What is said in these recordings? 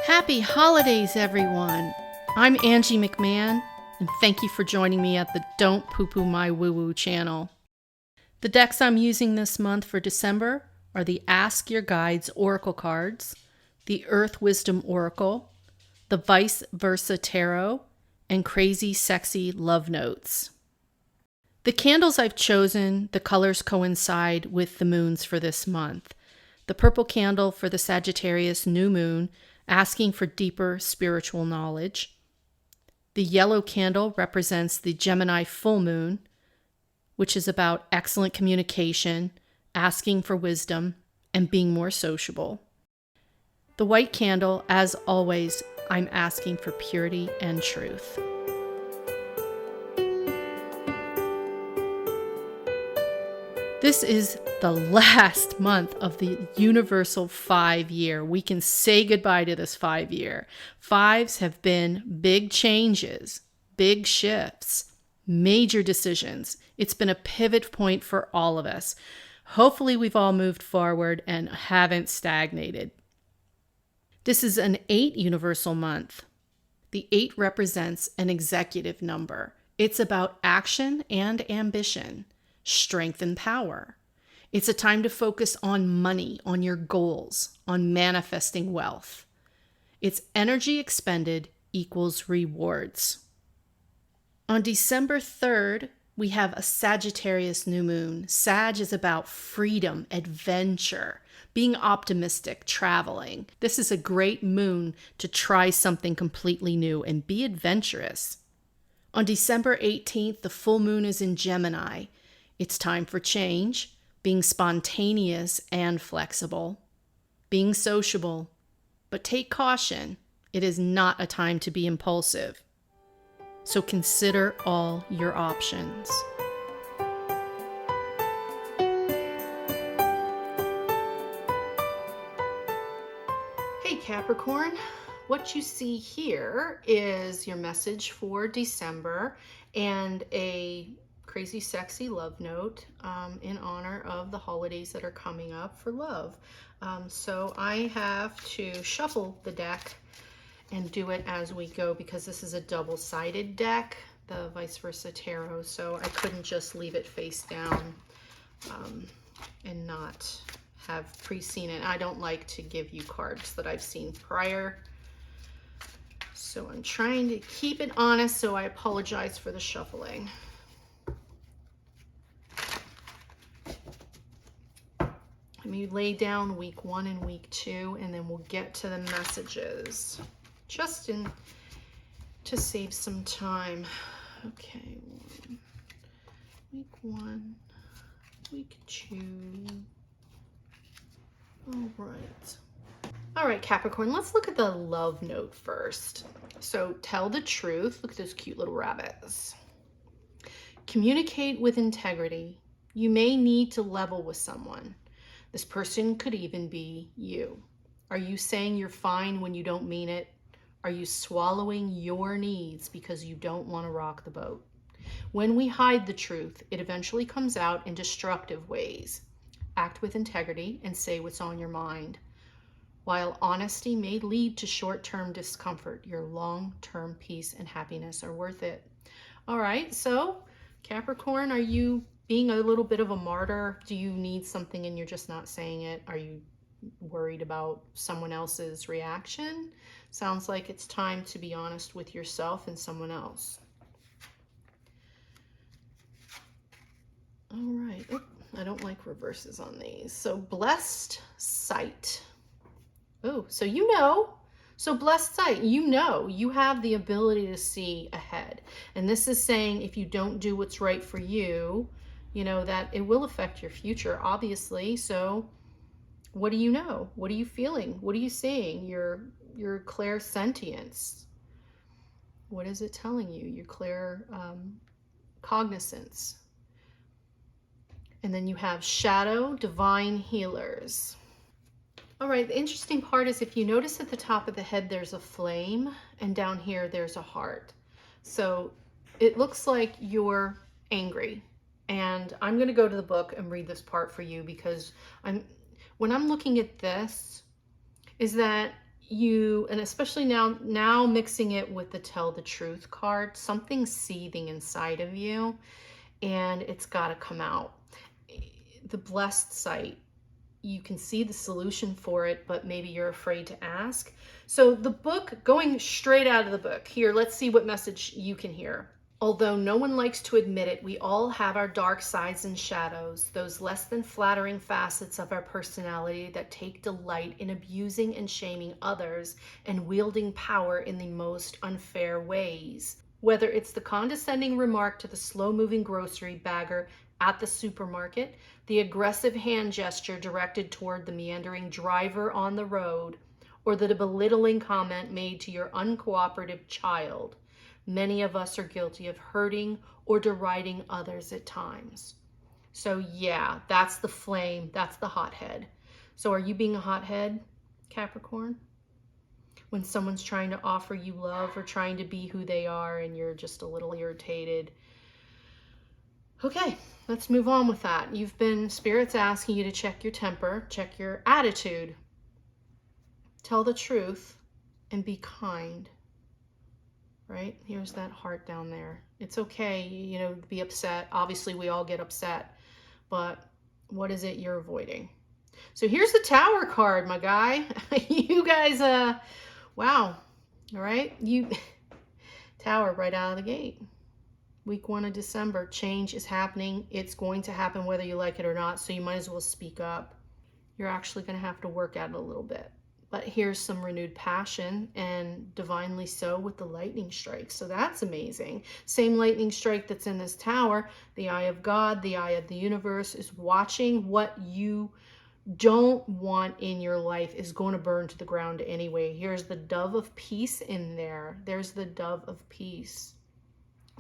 Happy holidays, everyone. I'm Angie McMann, and thank you for joining me at the Don't Poo Poo My Woo Woo channel. The decks I'm using this month for December are the Ask Your Guides Oracle cards, the Earth Wisdom Oracle, the Vice Versa Tarot, and Crazy Sexy Love Notes. The candles I've chosen, the colors coincide with the moons for this month. The purple candle for the Sagittarius new moon, asking for deeper spiritual knowledge. The yellow candle represents the Gemini full moon, which is about excellent communication, asking for wisdom, and being more sociable. The white candle, as always, I'm asking for purity and truth. This is the last month of the universal 5-year. We can say goodbye to this 5-year. Fives have been big changes, big shifts, major decisions. It's been a pivot point for all of us. Hopefully we've all moved forward and haven't stagnated. This is an 8 universal month. The 8 represents an executive number. It's about action and ambition, strength and power. It's a time to focus on money, on your goals, on manifesting wealth. It's energy expended equals rewards. On December 3rd, we have a Sagittarius new moon. Sag is about freedom, adventure, being optimistic, traveling. This is a great moon to try something completely new and be adventurous. On December 18th, the full moon is in Gemini. It's time for change, being spontaneous and flexible, being sociable, but take caution. It is not a time to be impulsive. So consider all your options. Hey Capricorn, what you see here is your message for December and a crazy sexy love note in honor of the holidays that are coming up for love. So I have to shuffle the deck and do it as we go because this is a double-sided deck, the Vice Versa Tarot, so I couldn't just leave it face down and not have pre-seen it. I don't like to give you cards that I've seen prior, so I'm trying to keep it honest, so I apologize for the shuffling. Let me lay down week 1 and week 2, and then we'll get to the messages. Just to save some time. Okay, week 1, week 2. All right, Capricorn, let's look at the love note first. So tell the truth. Look at those cute little rabbits. Communicate with integrity. You may need to level with someone. This person could even be you. Are you saying you're fine when you don't mean it? Are you swallowing your needs because you don't want to rock the boat? When we hide the truth, it eventually comes out in destructive ways. Act with integrity and say what's on your mind. While honesty may lead to short-term discomfort, your long-term peace and happiness are worth it. All right, so Capricorn, are you being a little bit of a martyr? Do you need something and you're just not saying it? Are you worried about someone else's reaction? Sounds like it's time to be honest with yourself and someone else. All right. Oh, I don't like reverses on these. So blessed sight. Oh, so you know. So blessed sight, you have the ability to see ahead. And this is saying if you don't do what's right for you, you know that it will affect your future, obviously. So what do you know? What are you feeling? What are you seeing? Your clairsentience. What is it telling you? Your cognizance. And then you have shadow, divine healers. All right, the interesting part is if you notice at the top of the head, there's a flame, and down here, there's a heart. So it looks like you're angry. And I'm going to go to the book and read this part for you because when I'm looking at this, is that and especially now mixing it with the tell the truth card, something's seething inside of you and it's got to come out. The blessed site, you can see the solution for it, but maybe you're afraid to ask. So the book, going straight out of the book here, let's see what message you can hear. Although no one likes to admit it, we all have our dark sides and shadows, those less than flattering facets of our personality that take delight in abusing and shaming others and wielding power in the most unfair ways. Whether it's the condescending remark to the slow-moving grocery bagger at the supermarket, the aggressive hand gesture directed toward the meandering driver on the road, or the belittling comment made to your uncooperative child, many of us are guilty of hurting or deriding others at times. So yeah, that's the flame, that's the hothead. So are you being a hothead, Capricorn? When someone's trying to offer you love or trying to be who they are and you're just a little irritated. Okay, let's move on with that. Spirit's asking you to check your temper, check your attitude. Tell the truth and be kind. Right? Here's that heart down there. It's okay, to be upset. Obviously, we all get upset, but what is it you're avoiding? So here's the Tower card, my guy. You guys, wow. All right. Tower right out of the gate. Week 1 of December, change is happening. It's going to happen whether you like it or not, so you might as well speak up. You're actually going to have to work at it a little bit. But here's some renewed passion, and divinely so with the lightning strike. So that's amazing. Same lightning strike that's in this tower. The eye of God, the eye of the universe is watching. What you don't want in your life is going to burn to the ground anyway. Here's the dove of peace in there. There's the dove of peace.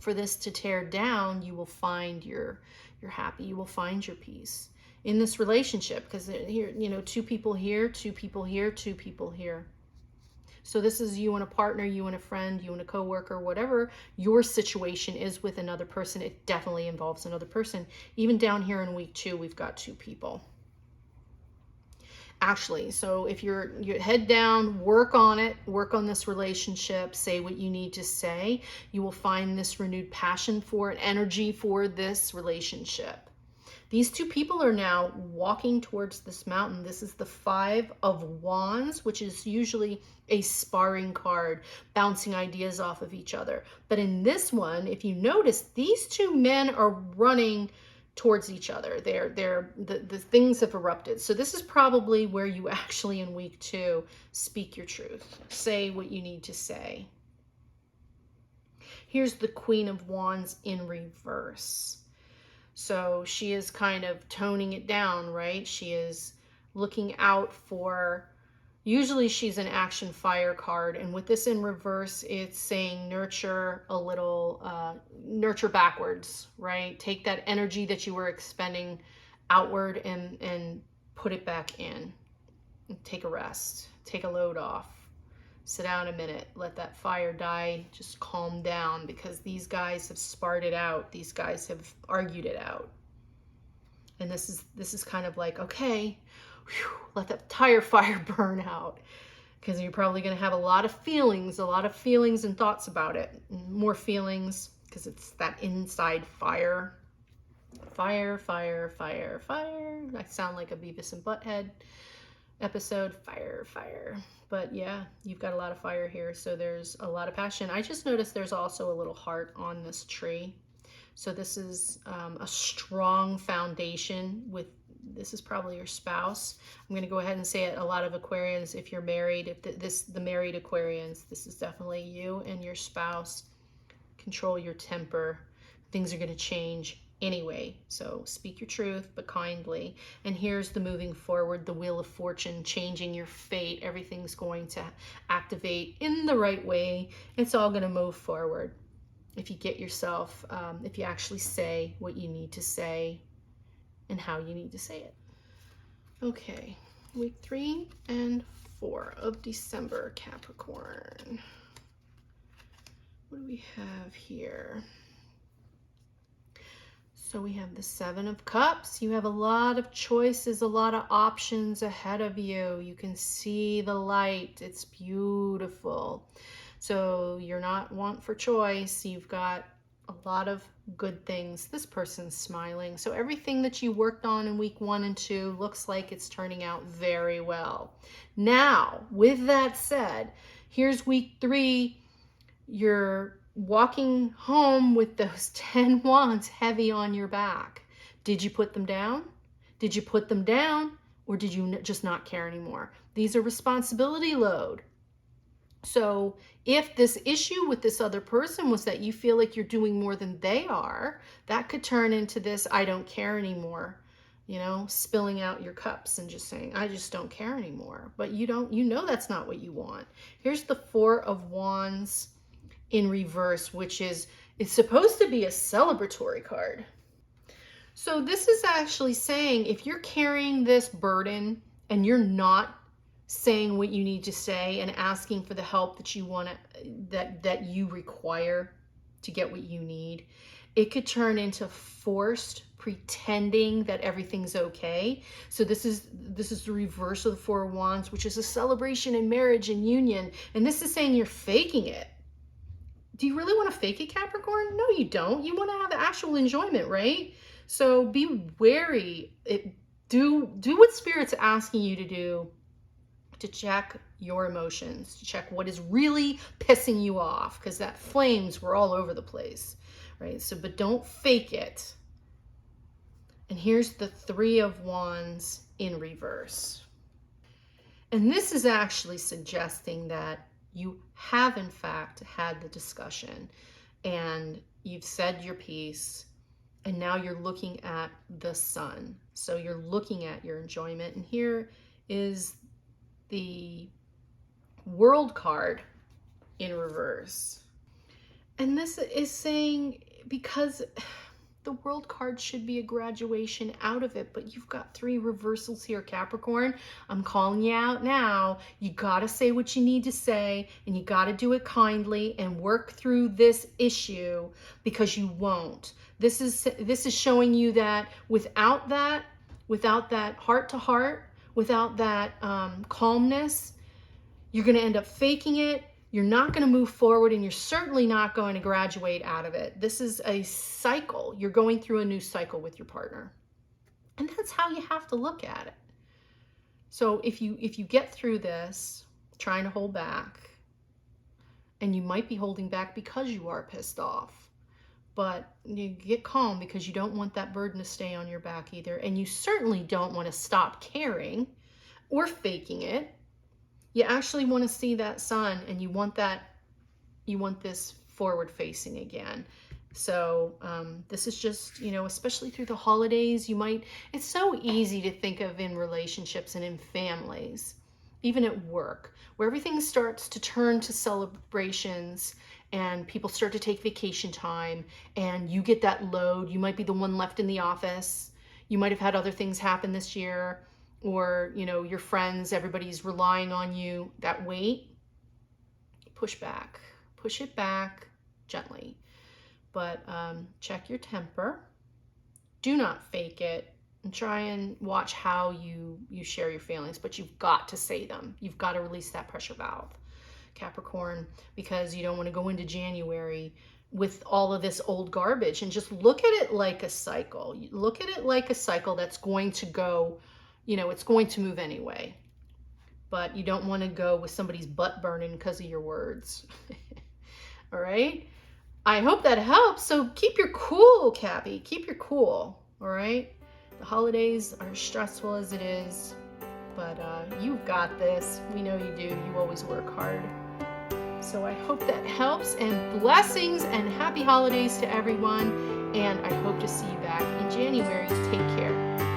For this to tear down, you will find you're happy. You will find your peace in this relationship, because here, 2 people here, 2 people here, 2 people here. So this is you and a partner, you and a friend, you and a coworker, whatever your situation is with another person. It definitely involves another person. Even down here in week 2, we've got 2 people. Actually, so if you're head down, work on it, work on this relationship, say what you need to say, you will find this renewed passion for it, energy for this relationship. These 2 people are now walking towards this mountain. This is the 5 of Wands, which is usually a sparring card, bouncing ideas off of each other. But in this one, if you notice, these 2 men are running towards each other. The things have erupted. So this is probably where you actually in week 2 speak your truth. Say what you need to say. Here's the Queen of Wands in reverse. So she is kind of toning it down, right? She is looking out for, usually she's an action fire card. And with this in reverse, it's saying nurture a little, nurture backwards, right? Take that energy that you were expending outward and put it back in. Take a rest, take a load off. Sit down a minute, let that fire die, just calm down, because these guys have sparred it out. These guys have argued it out. And this is kind of like, okay, whew, let that tire fire burn out, because you're probably going to have a lot of feelings and thoughts about it. More feelings, because it's that inside fire. Fire, fire, fire, fire. I sound like a Beavis and Butthead episode. Fire, fire. But yeah, you've got a lot of fire here, so there's a lot of passion. I just noticed there's also a little heart on this tree. So this is a strong foundation with, this is probably your spouse. I'm going to go ahead and say it. A lot of Aquarians, if you're married, the married Aquarians, this is definitely you and your spouse. Control your temper. Things are going to change anyway. So speak your truth, but kindly. And here's the moving forward, the Wheel of Fortune, changing your fate. Everything's going to activate in the right way. It's all going to move forward. If you get yourself, if you actually say what you need to say and how you need to say it. Okay, week 3 and 4 of December, Capricorn. What do we have here? So we have the Seven of Cups. You have a lot of choices, a lot of options ahead of you. You can see the light. It's beautiful. So you're not want for choice. You've got a lot of good things. This person's smiling. So everything that you worked on in week 1 and 2 looks like it's turning out very well. Now, with that said, here's week 3. You're walking home with those 10 wands heavy on your back. Did you put them down? Did you put them down, or did you just not care anymore? These are responsibility load. So if this issue with this other person was that you feel like you're doing more than they are, that could turn into this I don't care anymore, spilling out your cups and just saying, I just don't care anymore. But you know that's not what you want. Here's the Four of Wands in reverse, which it's supposed to be a celebratory card. So this is actually saying if you're carrying this burden and you're not saying what you need to say and asking for the help that you want that you require to get what you need, it could turn into forced pretending that everything's okay. So this is the reverse of the Four of Wands, which is a celebration in marriage and union, and this is saying you're faking it. Do you really want to fake it, Capricorn? No, you don't. You want to have actual enjoyment, right? So be wary. Do what Spirit's asking you to do, to check your emotions, to check what is really pissing you off, because that flames were all over the place, right? So, but don't fake it. And here's the Three of Wands in reverse. And this is actually suggesting that you have, in fact, had the discussion and you've said your piece, and now you're looking at the sun. So you're looking at your enjoyment. And here is the World card in reverse. And this is saying, because the World card should be a graduation out of it, but you've got 3 reversals here, Capricorn. I'm calling you out now. You got to say what you need to say, and you got to do it kindly and work through this issue, because you won't. This is showing you that without that heart to heart, without that calmness, you're going to end up faking it. You're not going to move forward, and you're certainly not going to graduate out of it. This is a cycle. You're going through a new cycle with your partner. And that's how you have to look at it. So if you get through this trying to hold back, and you might be holding back because you are pissed off, but you get calm, because you don't want that burden to stay on your back either. And you certainly don't want to stop caring or faking it. You actually want to see that sun, and you want this forward facing again. So this is just, especially through the holidays, it's so easy to think of in relationships and in families, even at work, where everything starts to turn to celebrations and people start to take vacation time, and you get that load. You might be the one left in the office. You might have had other things happen this year, or, your friends, everybody's relying on you. That weight, push it back gently, but check your temper. Do not fake it, and try and watch how you share your feelings, but you've got to say them. You've got to release that pressure valve, Capricorn, because you don't want to go into January with all of this old garbage, and just look at it like a cycle. Look at it like a cycle that's going to go, it's going to move anyway, but you don't want to go with somebody's butt burning because of your words. All right. I hope that helps. So keep your cool, Cappy. Keep your cool. All right. The holidays are stressful as it is, but you've got this. We know you do. You always work hard. So I hope that helps, and blessings and happy holidays to everyone. And I hope to see you back in January. Take care.